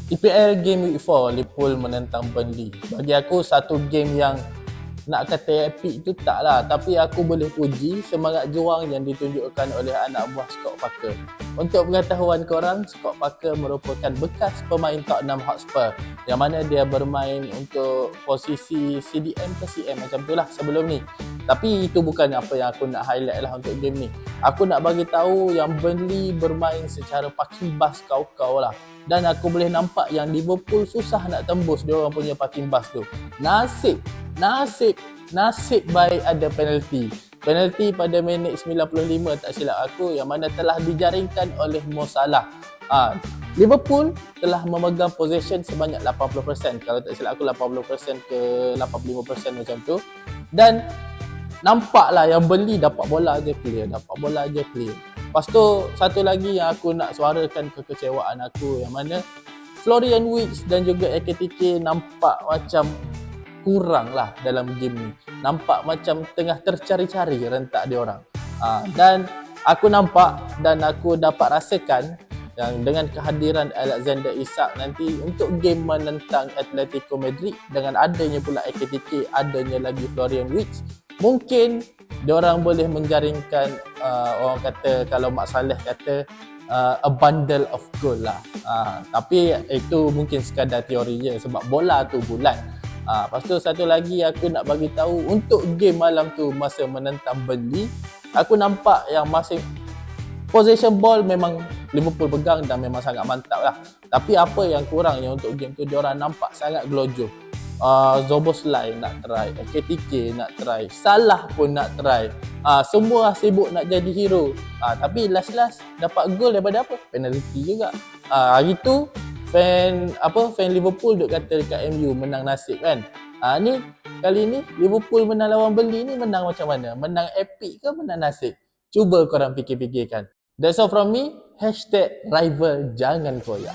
EPL Game Week 4, Liverpool menentang Burnley. Bagi aku satu game yang nak kata epic tu tak lah, tapi aku boleh puji semangat juang yang ditunjukkan oleh anak buah Scott Parker. Untuk pengetahuan korang, Scott Parker merupakan bekas pemain Tottenham Hotspur yang mana dia bermain untuk posisi CDM ke CM macam tu lah sebelum ni. Tapi itu bukan apa yang aku nak highlight lah untuk game ni. Aku nak bagi tahu yang Burnley bermain secara parking bus kau-kau lah. Dan aku boleh nampak yang Liverpool susah nak tembus dia orang punya parking bus tu. Nasib baik ada penalti. Penalti pada minit 95 tak silap aku yang mana telah dijaringkan oleh Mo Salah. Liverpool telah memegang possession sebanyak 80%. Kalau tak silap aku 80% ke 85% macam tu. Dan nampaklah yang Burnley dapat bola je clear. Lepas tu satu lagi yang aku nak suarakan kekecewaan aku yang mana Florian Wirtz dan juga Ekitike nampak macam kurang lah dalam game ni. Nampak macam tengah tercari-cari rentak dia orang. Dan aku nampak dan aku dapat rasakan yang dengan kehadiran Alexander Isak nanti untuk game menentang Atletico Madrid dengan adanya pula Ekitike, adanya lagi Florian Wirtz, mungkin diorang boleh menjaringkan orang kata kalau Mak Saleh kata a bundle of goal lah. Tapi itu mungkin sekadar teori je sebab bola tu bulat. Lepas tu satu lagi aku nak bagi tahu untuk game malam tu masa menentang Burnley, aku nampak yang masing possession ball memang Liverpool pegang dan memang sangat mantap lah. Tapi apa yang kurangnya untuk game tu, diorang nampak sangat gelojoh. Zoboslai nak try, KTK nak try, Salah pun nak try. Semua sibuk nak jadi hero. Tapi last dapat gol daripada apa? Penalty juga. Hari tu fan Liverpool duk kata dekat MU menang nasib kan. Ni kali ni Liverpool menang lawan Burnley ni menang macam mana? Menang epic ke menang nasib? Cuba korang fikir-fikirkan. That's all from me. #rival jangan koyak.